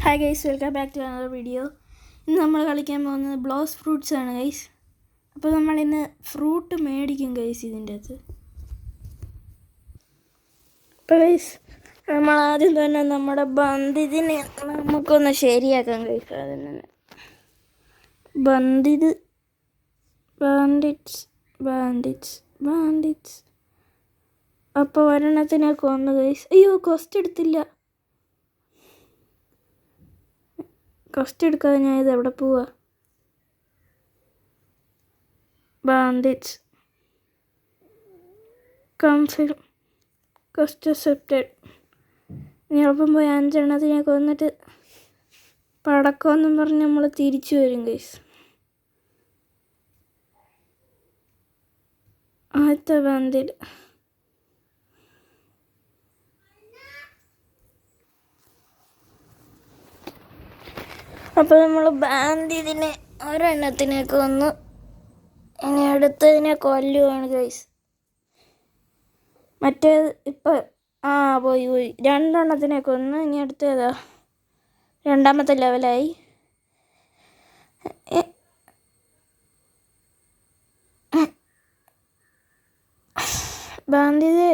Hi guys, welcome back to another video. ഇന്ന് നമ്മൾ കളിക്കാൻ പോകുന്നത് ബ്ലോസ് ഫ്രൂട്ട്സ് ആണ് ഗൈസ്. അപ്പോൾ നമ്മളിന്ന് ഫ്രൂട്ട് മേടിക്കും ഗൈസ് ഇതിൻ്റെ അകത്ത്. അപ്പോൾ ഗൈസ് നമ്മൾ ആദ്യം തന്നെ നമ്മുടെ ബന്ധിതിനെ നമുക്കൊന്ന് ശരിയാക്കാം ഗൈസ്. ആദ്യം തന്നെ ബാൻഡിറ്റ്സ് അപ്പോൾ ഒരെണ്ണത്തിനെ കൊന്നു ഗൈസ്. അയ്യോ, കോസ്റ്റ് എടുത്തില്ല. കോസ്റ്റ് എടുക്കാതെ ഞാൻ ഇത് എവിടെ പോവാ? ബാൻഡിറ്റ്സ് കൺഫേം കോസ്റ്റ് അക്സെപ്റ്റഡ്. ഇനി എളുപ്പം പോയി 5 എണ്ണത്തിനെ കൊന്നിട്ട് പടക്കമെന്നും പറഞ്ഞ് നമ്മൾ തിരിച്ചു വരും ഗൈസ്. ആദ്യത്തെ ബാൻഡിറ്റ് അപ്പോൾ നമ്മൾ ബാൻഡിറ്റിനെ ഒരെണ്ണത്തിനെ കൊന്നു. ഇനി അടുത്തതിനെ കൊല്ലുവാണ് ഗൈസ്. മറ്റേത് ഇപ്പം പോയി 2 എണ്ണത്തിനെ കൊന്നു. ഇനി അടുത്തേതാ? 2ാമത്തെ ലെവലായി. ബാൻഡിറ്റ്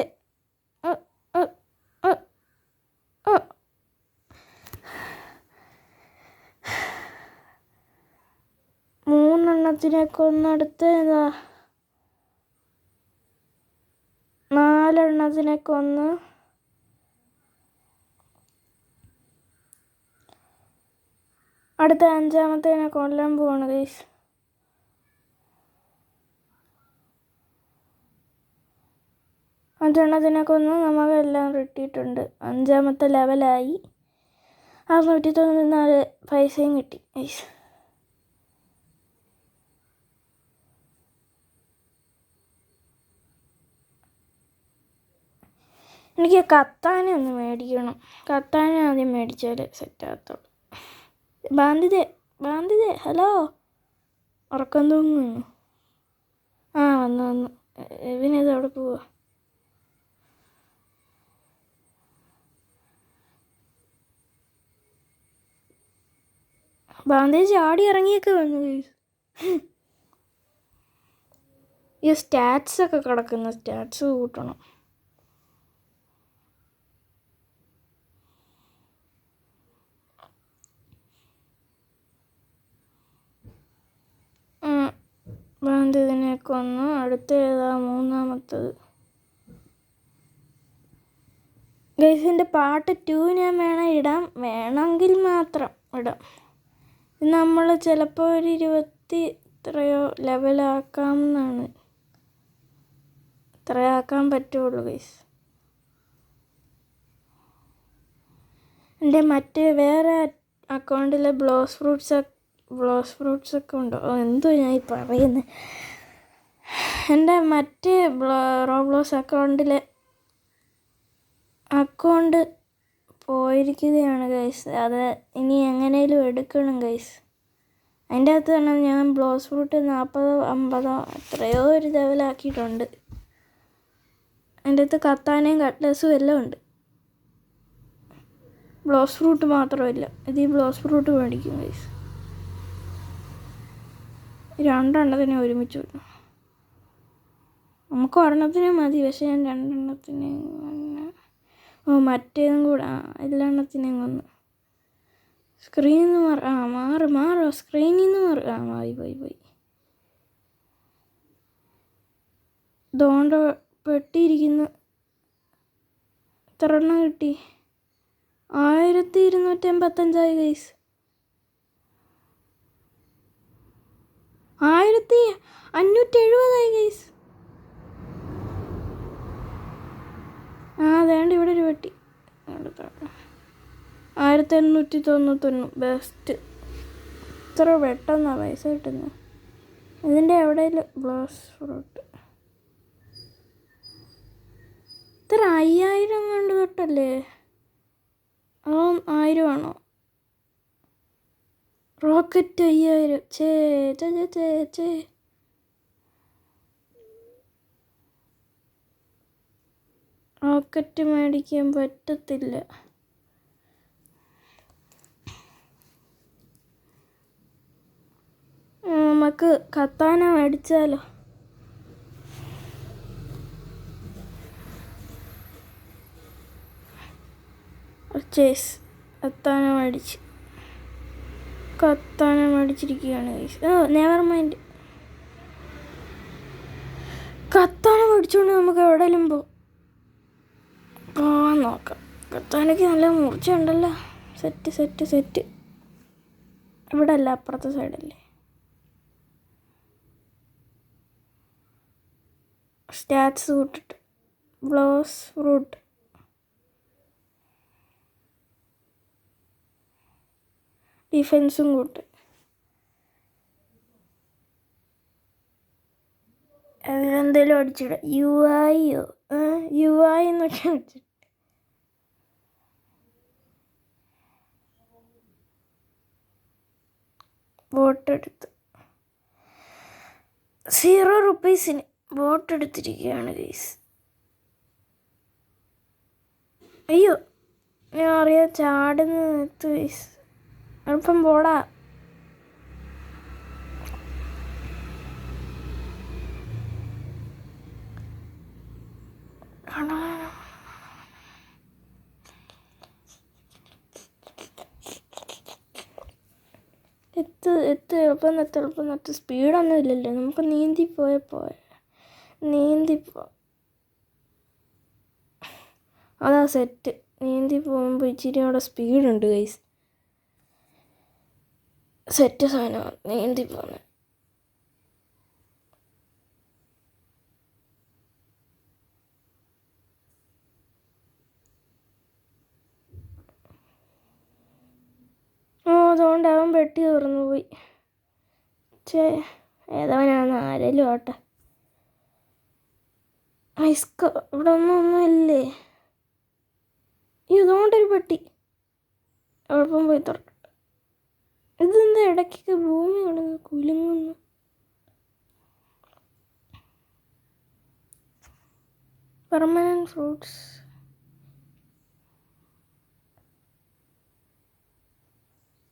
3 എണ്ണത്തിനെ കൊന്നടുത്തേതാ? 4 എണ്ണത്തിനെ കൊന്ന്. അടുത്ത 5ാമത്തേനെ കൊല്ലാൻ പോവാണ് ഗൈസ്. അഞ്ചെണ്ണത്തിനെ കൊന്ന് നമുക്കെല്ലാം കിട്ടിയിട്ടുണ്ട്. 5ാമത്തെ ലെവലായി. 694 പൈസയും കിട്ടി ഗൈസ്. എനിക്ക് കത്താനെ ഒന്ന് മേടിക്കണം. കത്താനെ ആദ്യം മേടിച്ചാൽ സെറ്റാകത്തുള്ളൂ. ബാന്തിതേ ഹലോ, ഉറക്കം തൂങ്ങുന്നു. വന്നു. ഇവനിത് അവിടെ പോവാ? ബാന്തി ചാടി ഇറങ്ങിയൊക്കെ വന്നു. ഈ സ്റ്റാറ്റ്സൊക്കെ കിടക്കുന്ന സ്റ്റാറ്റ്സ് കൂട്ടണം. ബാന്തിതിനെ കൊന്നു. അടുത്തേതാ? 3ാമത്തത് ഗൈസിൻ്റെ പാർട്ട് 2 ഞാൻ വേണമെങ്കിൽ മാത്രം ഇടാം. നമ്മൾ ചിലപ്പോൾ ഒരു 20 എത്രയോ ലെവലാക്കാമെന്നാണ്. ഇത്രയാക്കാൻ പറ്റുള്ളൂ ഗൈസ്. എൻ്റെ മറ്റേ വേറെ അക്കൗണ്ടിലെ ബ്ലോസ് ഫ്രൂട്ട്സ് ഒക്കെ ഉണ്ടോ? എന്തോ ഞാൻ ഈ പറയുന്നത്. എൻ്റെ മറ്റേ റോബ്ലോസ് അക്കൗണ്ട് പോയിരിക്കുകയാണ് ഗൈസ്. അത് ഇനി എങ്ങനെയും എടുക്കണം ഗൈസ്. അതിൻ്റെ അകത്ത് തന്നെ ഞാൻ ബ്ലോസ് ഫ്രൂട്ട് 40 50 എത്രയോ ഒരു ലെവലാക്കിയിട്ടുണ്ട്. അതിൻ്റെ അകത്ത് കത്താനയും കട്ട്ലസും എല്ലാം ഉണ്ട്. ബ്ലോസ് ഫ്രൂട്ട് മാത്രമില്ല. ഇത് ഈ ബ്ലോസ് ഫ്രൂട്ട് മേടിക്കും ഗൈസ്. 2 എണ്ണത്തിനെ ഒരുമിച്ച് വരും. നമുക്ക് ഒരെണ്ണത്തിനെ മതി, പക്ഷെ ഞാൻ 2 എണ്ണത്തിനെ മറ്റേതും കൂടെ എല്ലാ എണ്ണത്തിനെയും കൊന്ന്. സ്ക്രീനിൽ നിന്ന് മാറോ സ്ക്രീനിൽ നിന്ന് പോയി. ദോണ്ട പെട്ടിയിരിക്കുന്നു. എത്ര എണ്ണം കിട്ടി? 1285 ഗൈസ്. 1570 ഗൈസ്. വേണ്ട, ഇവിടെ ഒരു പെട്ടി. 1891. ബെസ്റ്റ്. ഇത്ര പെട്ടെന്നാണ് പൈസ കിട്ടുന്നത്. ഇതിൻ്റെ എവിടെയെങ്കിലും ബ്ലോസ് ഫ്രൂട്ട് ഇത്ര 5000 കണ്ട് തൊട്ടല്ലേ? 1000 ആണോ? റോക്കറ്റ് 5000. റോക്കറ്റ് മേടിക്കാൻ പറ്റത്തില്ല. നമുക്ക് കത്താന മേടിച്ചാലോ? പർച്ചേസ് കത്താന മേടിച്ചിരിക്കുകയാണ് ഗൈസ്. Never mind. കത്താന മേടിച്ചുകൊണ്ട് നമുക്ക് എവിടെയെങ്കിലും പോവാൻ നോക്കാം. കത്താനയ്ക്ക് നല്ല മൂർച്ചയുണ്ടല്ലോ. സെറ്റ്. ഇവിടെ അല്ല, അപ്പുറത്തെ സൈഡല്ലേ. സ്റ്റാറ്റ്സ് കൂട്ടിട്ട് ബ്ലോസ് ഫ്രൂട്ട്. ഡിഫെൻസും കൂട്ട്. അതിലെന്തേലും അടിച്ചിട. UI എന്നൊക്കെ അടിച്ചിട്ട് ബോട്ടെടുത്ത് 0 റുപ്പീസിന് ബോട്ടെടുത്തിരിക്കുകയാണ് ഗൈസ്. അയ്യോ, ഞാൻ അറിയാം ചാടുന്ന നിർത്ത് ഗൈസ്. എളുപ്പം പോടാ. എളുപ്പം നിർത്ത്. സ്പീഡൊന്നും ഇല്ലല്ലോ, നമുക്ക് നീന്തിപ്പോ. അതാ സെറ്റ്. നീന്തി പോകുമ്പോൾ ഇച്ചിരി അവിടെ സ്പീഡുണ്ട് ഗൈസ്. സെറ്റ് സാധനമാണ് നീന്തി പോകുന്നത്. അതുകൊണ്ട് അവൻ പെട്ടി തുറന്നു പോയി. ഏതവനാണ് ആരേലും ആട്ടെ. ഇവിടെ ഒന്നും ഇല്ലേ? ഇതുകൊണ്ടൊരു പെട്ടി എളുപ്പം പോയി തുറക്കട്ടെ. ഇതെന്താ ഇടയ്ക്കൊക്കെ ഭൂമി കിടന്ന് കുലുങ്ങുന്നു? Permanent fruits.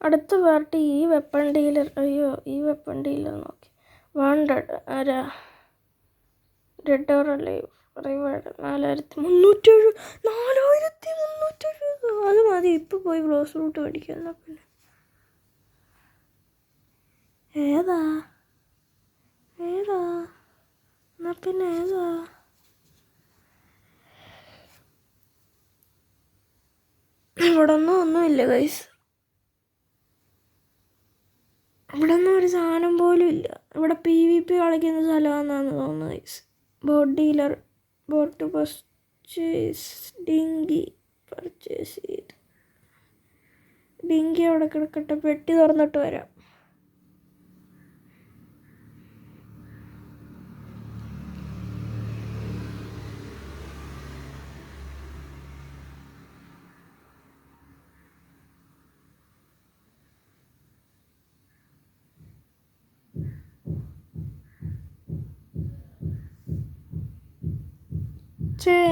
അടുത്ത പാർട്ടി ഈ വെപ്പൺ ഡീലർ. ഈ വെപ്പൺ ഡീലർ നോക്കി. വാണ്ടഡ് ആരാ? Dead or alive. റിവാർഡ് 4370. അത് മതി. ഇപ്പം പോയി ബ്ലോസ് ഫ്രൂട്ട് മേടിക്കാം. എന്നാൽ പിന്നെ ഏതാ? ഇവിടെ ഒന്നുമില്ല ഗൈസ്. ഇവിടെ ഒന്നും ഒരു സാധനം പോലും ഇല്ല. ഇവിടെ PvP കളിക്കുന്ന സ്ഥലമാണെന്നാണ് തോന്നുന്നത് guys. Boat dealer. Boat purchase. Dinghy purchase ചെയ്ത്. ഡിങ്കി അവിടെ കിടക്കട്ടെ. പെട്ടി തുറന്നിട്ട് വരാം.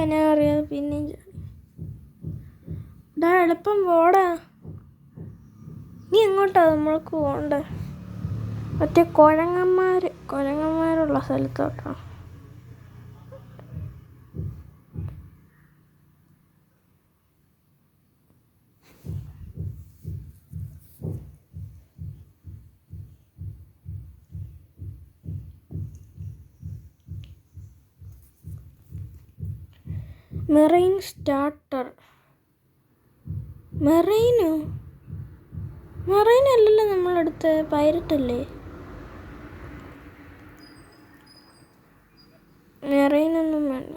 എന്നെ അറിയാതെ പിന്നെയും എളുപ്പം പോടാ. നീ എങ്ങോട്ടാ നമ്മൾക്ക് പോകണ്ടേ? മറ്റേ കുരങ്ങന്മാരുള്ള സ്ഥലത്തോട്ടാണ്. Marine starter. മെറൈനല്ലല്ലോ നമ്മളടുത്ത്. പൈരറ്റല്ലേ? മെറൈനൊന്നും വേണ്ട.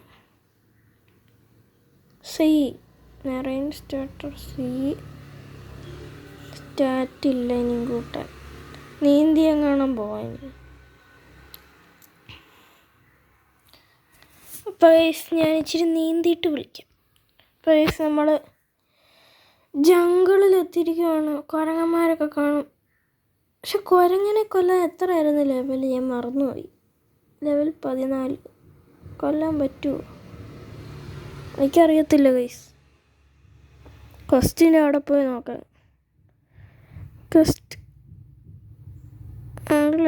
Marine starter. സ്റ്റാറ്റില്ല ഇനിയും കൂട്ടാൻ. നീന്തി എങ്ങാനും പോയെങ്കിൽ. അപ്പോൾ ഞാൻ ഇച്ചിരി നീന്തിയിട്ട് വിളിക്കാം. അപ്പോൾ നമ്മൾ ജംഗിളിലെത്തിയിരിക്കുകയാണ്. കുരങ്ങന്മാരൊക്കെ കാണും. പക്ഷെ കുരങ്ങനെ കൊല്ലാൻ എത്രയായിരുന്നു ലെവൽ? ഞാൻ മറന്നുപോയി. ലെവൽ 14. കൊല്ലാൻ പറ്റുമോ? എനിക്കറിയത്തില്ല ഗൈസ്. ക്വസ്റ്റിൻ്റെ അവിടെ പോയി നോക്കാം.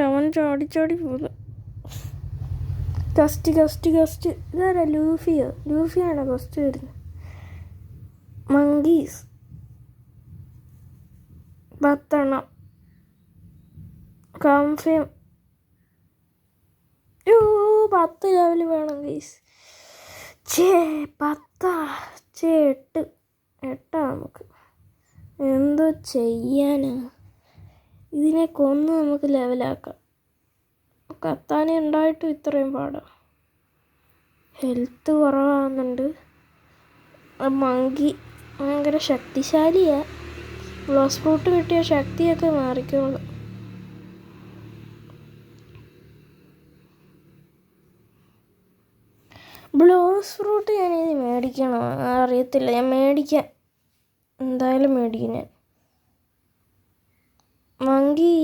അവൻ ചാടി പോകുന്നു. ഗസ്റ്റ് ഇതാരാ? ലൂഫിയാണോ ഗസ്റ്റ് വരുന്നത്? Monkeys 10 confirm. 10 ലെവൽ വേണം ഗൈസ്. 8 നമുക്ക് എന്തോ ചെയ്യാനാ? ഇതിനെ കൊന്ന് നമുക്ക് ലെവലാക്കാം. കത്താനെ ഉണ്ടായിട്ടും ഇത്രയും പാടാ. ഹെൽത്ത് കുറവാകുന്നുണ്ട്. മങ്കി ഭയങ്കര ശക്തിശാലിയാ. ഗ്ലോസ് ഫ്രൂട്ട് കിട്ടിയ ശക്തിയൊക്കെ മാറിക്കോളും. ഗ്ലോസ് ഫ്രൂട്ട് ഞാനിത് മേടിക്കണോ അറിയത്തില്ല. ഞാൻ മേടിക്കാം, എന്തായാലും മേടിക്കും ഞാൻ. മങ്കി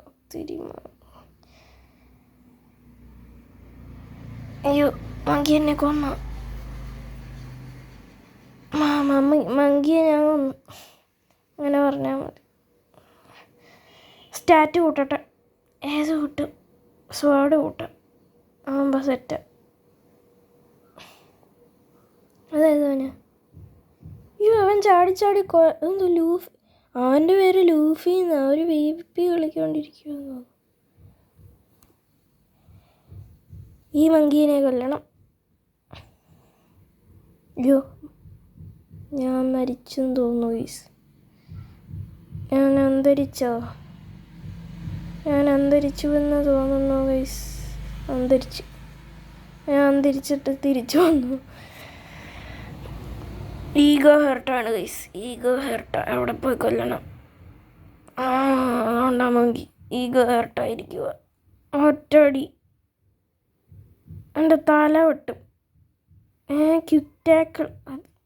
ഒത്തിരി. അയ്യോ, മങ്കി എന്നെ കൊന്നു. മങ്കിയെ ഞാൻ കൊന്നു, അങ്ങനെ പറഞ്ഞാൽ മതി. സ്റ്റാറ്റ് കൂട്ടട്ടെ. ഏത് കൂട്ടും? സ്വാഡ് കൂട്ടാം. ആകുമ്പോൾ സെറ്റ്. അതായത് അവൻ ചാടി എന്തോ ലൂഫി. അവൻ്റെ പേര് ലൂഫി എന്നാ. ഒരു VP കളിക്കൊണ്ടിരിക്കുമെന്ന്. ഈ മങ്കീനെ കൊല്ലണം. അയ്യോ, ഞാൻ മരിച്ചെന്ന് തോന്നുന്നു ഗൈസ്. ഞാൻ അന്തരിച്ചു എന്ന് തോന്നുന്നു ഗൈസ്. ഞാൻ അന്തരിച്ചിട്ട് തിരിച്ചു വന്നു. ഈഗോ ഹെർട്ടാണ് ഗൈസ്. അവിടെ പോയി കൊല്ലണം. അതുകൊണ്ടാ മങ്കി ഈഗോ ഹെർട്ടായിരിക്കുക. ഒറ്റടി എൻ്റെ തല വെട്ടും.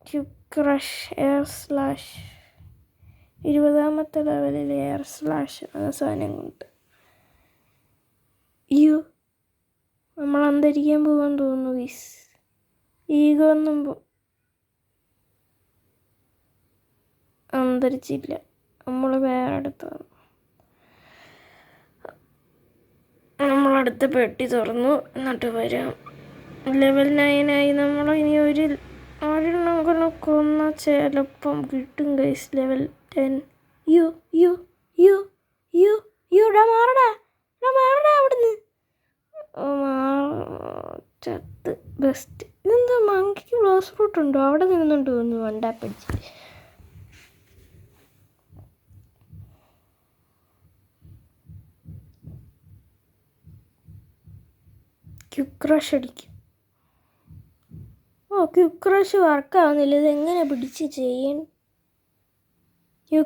ക്വിക്ക് ക്രഷ് എയർ സ്ലാഷ് 20ാമത്തെ ലെവലിൽ എയർ സ്ലാഷ് എന്ന സാധനം കൊണ്ട്. നമ്മൾ അന്തരിക്കാൻ പോകാൻ തോന്നുന്നു ഗൈസ്. ഈഗോ ഒന്നും അന്തരിച്ചില്ല. നമ്മൾ വേറെ അടുത്താണ്. നമ്മളടുത്ത പെട്ടി തുറന്നു. എന്നിട്ട് വരാം. ലെവൽ 9 ആയി. നമ്മൾ ഇനി ഒരെണ്ണം കൊന്ന ചിലപ്പം കിട്ടും ഗൈസ്. ലെവൽ 10. മാറടാ അവിടുന്ന്. ചത്ത്. ബെസ്റ്റ്. ഇതെന്താ മങ്കിക്ക് ഗ്ലോസ് ഫ്രൂട്ട് ഉണ്ടോ? അവിടെ നിന്നുകൊണ്ട് തോന്നുന്നു വണ്ടാ പിടിച്ച്. ക്വിക്ക് ക്രഷ് അടിക്കും. ക്വിക്ക് ക്രഷ് വർക്കാവുന്നില്ല. ഇതെങ്ങനെ പിടിച്ച് ചെയ്യണം?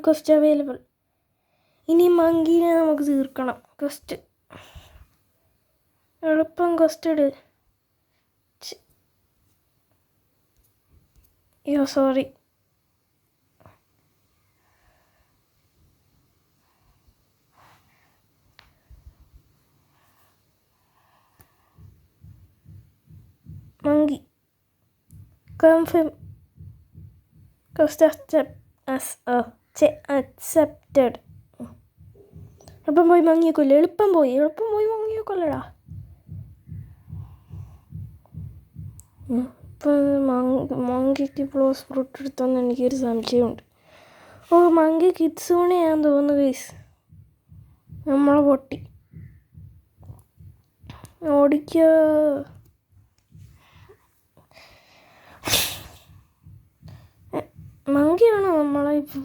Quest available. ഇനി മങ്കീനെ നമുക്ക് തീർക്കണം. ക്വസ്റ്റ് എളുപ്പം. ക്വസ്റ്റ് ഇട്. സോറി. Monkey confirm. അക്സെപ്റ്റഡ്. എളുപ്പം പോയി മങ്ങിയെ കൊല്ല. എളുപ്പം പോയി മങ്ങിയെ കൊല്ലടാ. മങ്കിക്ക് ഗ്ലോസ് ഫ്രൂട്ട് എടുത്തെന്ന് എനിക്കൊരു സംശയമുണ്ട്. മങ്കി കിഡ്സൂണെയാന്ന് തോന്നുന്നു ഗൈസ്. നമ്മളെ പൊട്ടി ഓടിക്കോ. മങ്കിയാണോ നമ്മളെ ഇപ്പം?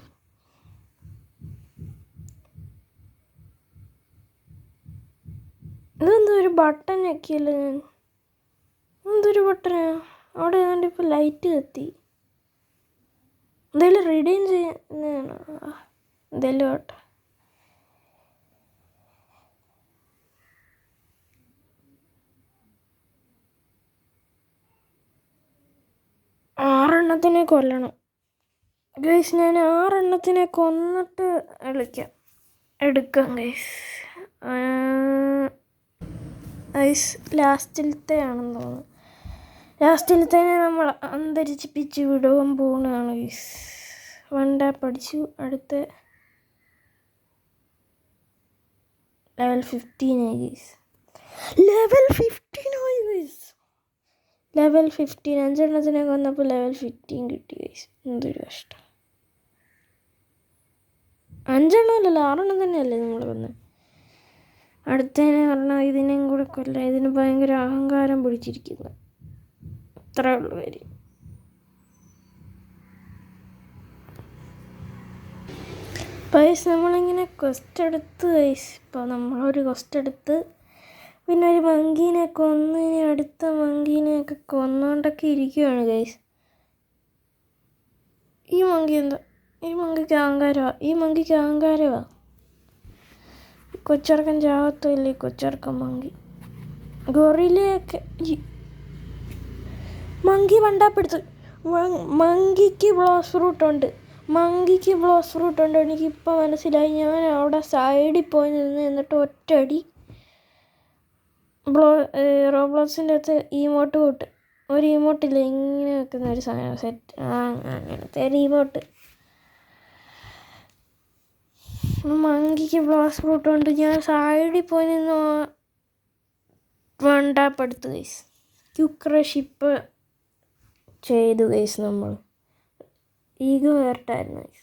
ഇതെന്തോ ഒരു ബട്ടൺ ഞെക്കിയല്ലോ ഞാൻ. എന്തൊരു ബട്ടനാ? അവിടെ ഏതാണ്ട് ഇപ്പം ലൈറ്റ് കത്തി. എന്തായാലും റിഡീം ചെയ്യുന്നതാണോ? എന്തായാലും ആട്ടെ. ആറെണ്ണത്തിനെ കൊല്ലണം ഗൈസ്. ഞാൻ 6 എണ്ണത്തിനെ കൊന്നിട്ട് എടുക്കാം ഗൈസ്. ലാസ്റ്റിലത്തെ ആണെന്ന് തോന്നുന്നു. ലാസ്റ്റിലത്തേനെ നമ്മൾ അന്തരിച്ചിപ്പിച്ച് വിടുവാൻ പോകുന്നതാണ് ഗൈസ്. 1 ടാപ്പ് അടിച്ചു. അടുത്ത ലെവൽ 15 ആയി ഗൈസ്. ലെവൽ 15 ആയി ഗൈസ്. ലെവൽ 15 5 കൊന്നപ്പോൾ ലെവൽ 15 കിട്ടി ഗൈസ്. എന്തൊരു കഷ്ടം. 5 അല്ലല്ലോ 6 തന്നെയല്ലേ നമ്മൾ കൊന്നത്. അടുത്തതിനെ പറഞ്ഞാൽ ഇതിനെയും കൂടെ കൊല്ല. ഇതിന് ഭയങ്കര അഹങ്കാരം പിടിച്ചിരിക്കുന്നു. അത്രേ ഉള്ളൂ കാര്യം. ഗൈസ് നമ്മളിങ്ങനെ ക്വസ്റ്റ് എടുത്ത് ഗൈസ്. ഇപ്പോൾ നമ്മളൊരു ക്വസ്റ്റ് എടുത്ത് പിന്നെ ഒരു മങ്കീനെ കൊന്ന് ഇനി അടുത്ത മങ്കീനെയൊക്കെ കൊന്നുകൊണ്ടൊക്കെ ഇരിക്കുകയാണ് ഗൈസ്. ഈ മങ്കി എന്താ? ഈ മങ്കിക്ക് അഹങ്കാരമാണ്. കൊച്ചർക്കൻ ചാവത്തില്ലേ കൊച്ചർക്കൻ മങ്കി. ഗൊറിലയൊക്കെ മങ്കി വണ്ടാപ്പെടുത്ത്. മങ്കിക്ക് ബ്ലോസ് ഫ്രൂട്ട് ഉണ്ട്. എനിക്കിപ്പോൾ മനസ്സിലായി. ഞാൻ അവിടെ സൈഡിൽ പോയി എന്നിട്ട് ഒറ്റടി റോബ്ലോക്സിൻ്റെ അകത്ത് ഇമോട്ട് കൂട്ട്. ഒരു ഇമോട്ടില്ല ഇങ്ങനെ വെക്കുന്ന ഒരു സാധനം സെറ്റ്. അങ്ങനത്തെ ഒരു ഇമോട്ട്. മങ്കിക്ക് ബ്ലോസ് ഫ്രൂട്ട് ഉണ്ട്. ഞാൻ സൈഡിൽ പോയി നിന്ന് വണ്ടാപ്പെടുത്ത് ഗൈസ്. ക്യുക്രഷിപ്പ് ചെയ്തു ഗൈസ്. നമ്മൾ ഈഗോ വേർട്ടായിരുന്നു ഗൈസ്.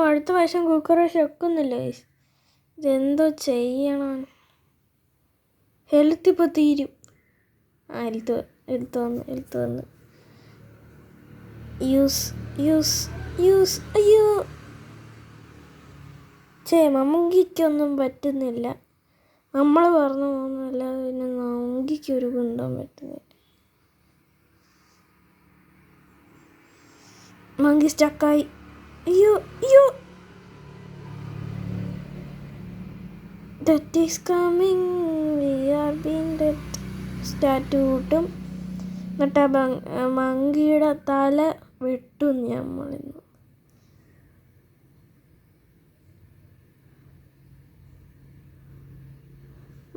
അടുത്ത പ്രാവശ്യം കുക്കറേഷ് വെക്കുന്നില്ല ഗൈസ്. ഇതെന്തോ ചെയ്യണം. ഹെൽത്ത് ഇപ്പോൾ തീരും. ഹെൽത്ത് വന്ന് യൂസ് അയ്യോ മങ്കിക്കൊന്നും പറ്റുന്നില്ല. നമ്മൾ പറഞ്ഞു പോകുന്നല്ല. പിന്നെ മങ്കിക്കൊരു കുന്തം പറ്റുന്നില്ല. മങ്കി സ്റ്റക്കായി. അയ്യോ that is coming, we are being dead. സ്റ്റാറ്റു കൂട്ടും. എന്നിട്ട് മങ്കിയുടെ തല വെട്ടും നമ്മളിന്ന്.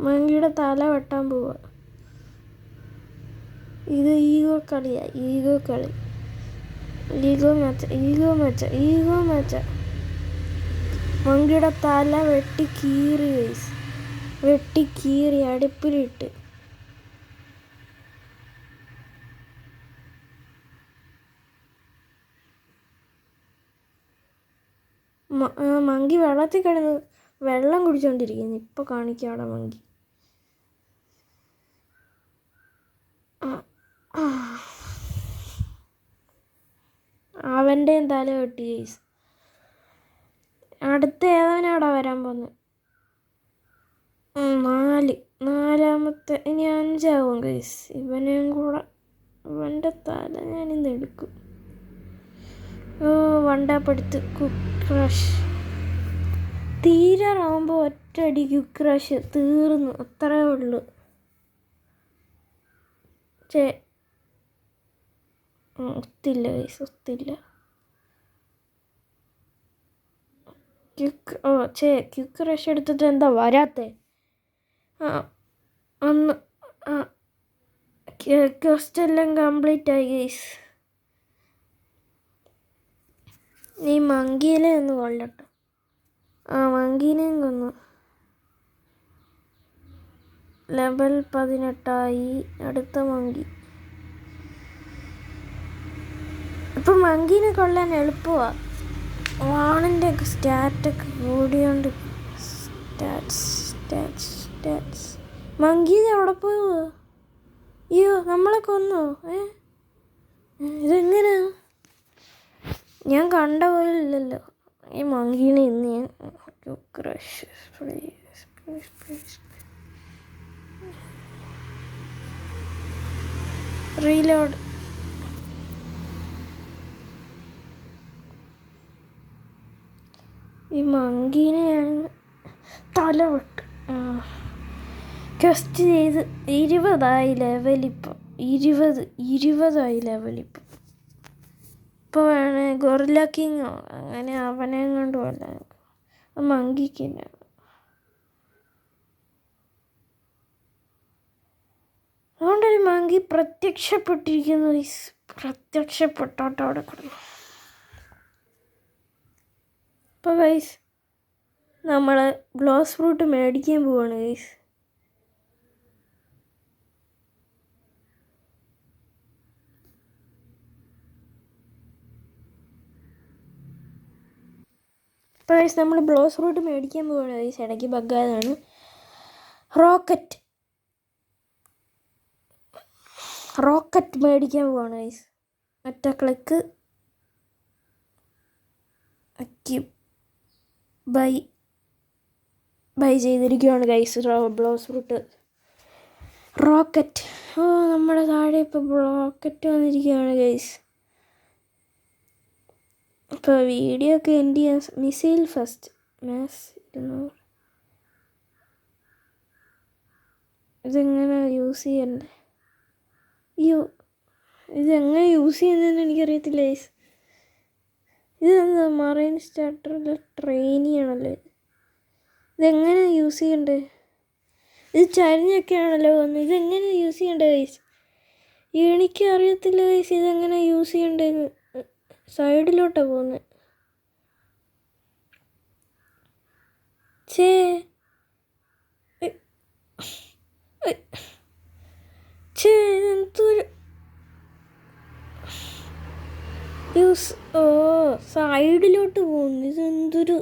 മങ്കിയുടെ തല വെട്ടാൻ പോവുക. ഇത് ഈഗോ കളിയാണ്. ഈഗോ മാച്ച. മങ്കിയുടെ തല വെട്ടി കീറി അടുപ്പിലിട്ട്. മങ്കി വെള്ളത്തിൽ കിടന്ന് വെള്ളം കുടിച്ചോണ്ടിരിക്കുന്നു. ഇപ്പൊ കാണിക്കാം അവിടെ മങ്കി. അവൻ്റെയും തല വെട്ടി ഗൈസ്. അടുത്ത ഏതാനാടാ വരാൻ പോകുന്നത്? 4 ഇനി 5 ആവും ഗൈസ്. ഇവനെയും കൂടെ ഇവൻ്റെ തല ഞാനിന്ന് എടുക്കും. വണ്ടാപ്പെടുത്ത് ക്യുക്രഷ് തീരാറാവുമ്പോൾ ഒറ്റയടി ക്യുക്രഷ് തീർന്നു. അത്രേ ഉള്ളൂ. ഒത്തില്ല ഗൈസ്, ഒത്തില്ല. ക്യുക്രഷ് എടുത്തിട്ട് എന്താ വരാത്തെ? അന്ന് ക്വസ്റ്റ് എല്ലാം കംപ്ലീറ്റ് ആയി ഗൈസ്. നീ മങ്കീനെ ഒന്ന് കൊല്ലട്ടെ. മങ്കീനെയും കൊന്നു. ലെവൽ 18 അടുത്ത മങ്കി. ഇപ്പം മങ്കീനെ കൊല്ലാൻ എളുപ്പമാണ്. വാണിൻ്റെ ഒക്കെ സ്റ്റാറ്റൊക്കെ കൂടിയോണ്ട്. സ്റ്റാറ്റ്സ് മങ്കീനെ അവിടെ പോവോ? അയ്യോ നമ്മളെ കൊന്നോ? ഇതെങ്ങനെയാ? ഞാൻ കണ്ട പോലെ ഇല്ലല്ലോ ഈ മങ്കീനെ. ഇന്ന് ഞാൻ ക്രഷ് റീലോഡ്. ഈ മങ്കീനെയാണ് തല വിട്ട് ക്വസ്റ്റ് ചെയ്ത് 20 ലെവലിപ്പം. 20 ലെവലിപ്പം. ഇപ്പോൾ വേണേ ഗൊറില്ല കിങ്ങോ അങ്ങനെ അവനെയും കൊണ്ട് കൊല്ലാൻ. മങ്കിക്കില്ല. അതുകൊണ്ടൊരു മങ്കി പ്രത്യക്ഷപ്പെട്ടിരിക്കുന്നു ഗൈസ്. പ്രത്യക്ഷപ്പെട്ടോട്ടോ അവിടെ കിടന്നു. അപ്പോൾ ഗൈസ് നമ്മൾ ഗ്ലോസ് ഫ്രൂട്ട് മേടിക്കാൻ പോവാണ് ഗൈസ്. അപ്പോൾ ഗൈസ് നമ്മൾ ഗ്ലോസ് ഫ്രൂട്ട് മേടിക്കാൻ പോവാണ് ഗൈസ്. ഇടയ്ക്ക് ബഗ്ഗായതാണ്. റോക്കറ്റ് മേടിക്കാൻ പോവാണ് ഗൈസ്. ഒറ്റ ക്ലിക്ക് ബൈ ചെയ്തിരിക്കുകയാണ് ഗൈസ്. Gloss fruit rocket. നമ്മുടെ താഴെ ഇപ്പോൾ റോക്കറ്റ് വന്നിരിക്കുകയാണ് ഗൈസ്. ഇപ്പോൾ വീഡിയോ ഒക്കെ എൻ്റെ മിസൈൽ ഫസ്റ്റ് മാസ് 200. ഇതെങ്ങനെ യൂസ് ചെയ്യണ്ടേ? ഇതെങ്ങനെ യൂസ് ചെയ്യുന്നതെന്ന് എനിക്കറിയത്തില്ല ഗൈസ്. ഇതെന്താ മറൈൻ സ്റ്റാർട്ടറിലെ ട്രെയിനിയാണല്ലോ. ഇതെങ്ങനെ യൂസ് ചെയ്യണ്ടേ? ഇത് ചരിഞ്ഞൊക്കെയാണല്ലോ വന്നത്. ഇതെങ്ങനെ യൂസ് ചെയ്യണ്ടേ ഗൈസ്? എനിക്കറിയത്തില്ല ഗൈസ് ഇതെങ്ങനെ യൂസ് ചെയ്യണ്ടേന്ന്. സൈഡിലോട്ടാണ് പോകുന്നത്. എന്തൊരു സൈഡിലോട്ട് പോകുന്നു. ഇതെന്തൊരു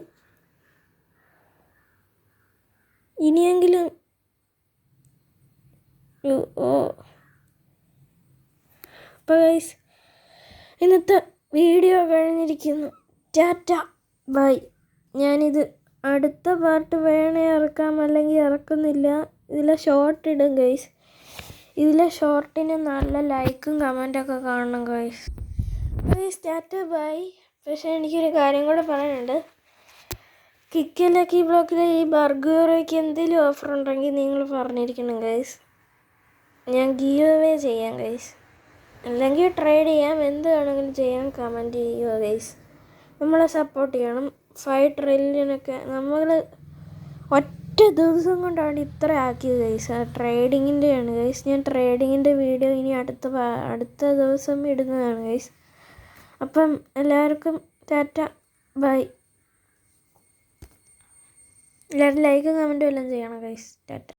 ഇനിയെങ്കിലും അപ്പോൾ ഗൈസ് ഇന്നത്തെ വീഡിയോ കഴിഞ്ഞിരിക്കുന്നു. ടാറ്റ ബൈ. ഞാനിത് അടുത്ത പാർട്ട് വേണേ ഇറക്കാം, അല്ലെങ്കിൽ ഇറക്കുന്നില്ല. ഇതിലെ ഷോർട്ട് ഇടും ഗൈസ്. ഇതിലെ ഷോർട്ടിന് നല്ല ലൈക്കും കമൻറ്റൊക്കെ കാണണം ഗൈസ്. ടാറ്റ ബൈ. പക്ഷേ എനിക്കൊരു കാര്യം കൂടെ പറയാനുണ്ട്. കിക്ക് ലക്കി ബ്ലോക്കിലെ ഈ ബർഗറയ്ക്ക് എന്തെങ്കിലും ഓഫർ ഉണ്ടെങ്കിൽ നിങ്ങൾ പറഞ്ഞിരിക്കണം ഗൈസ്. ഞാൻ ഗീവ് അവേ ചെയ്യാം ഗൈസ്, അല്ലെങ്കിൽ ട്രേഡ് ചെയ്യാം. എന്ത് വേണമെങ്കിലും ചെയ്യാം. കമൻറ്റ് ചെയ്യുക ഗൈസ്. നമ്മളെ സപ്പോർട്ട് ചെയ്യണം. 5 ട്രില്യനൊക്കെ നമ്മൾ ഒറ്റ ദിവസം കൊണ്ടാണ് ഇത്ര ആക്കിയത് ഗൈസ്. ട്രേഡിങ്ങിൻ്റെയാണ് ഗൈസ്. ഞാൻ ട്രേഡിങ്ങിൻ്റെ വീഡിയോ ഇനി അടുത്ത ദിവസം ഇടുന്നതാണ് ഗൈസ്. അപ്പം എല്ലാവർക്കും ടാറ്റ ബൈ. എല്ലാവരും ലൈക്കും കമൻറ്റും എല്ലാം ചെയ്യണം ഗൈസ്. ടാറ്റ.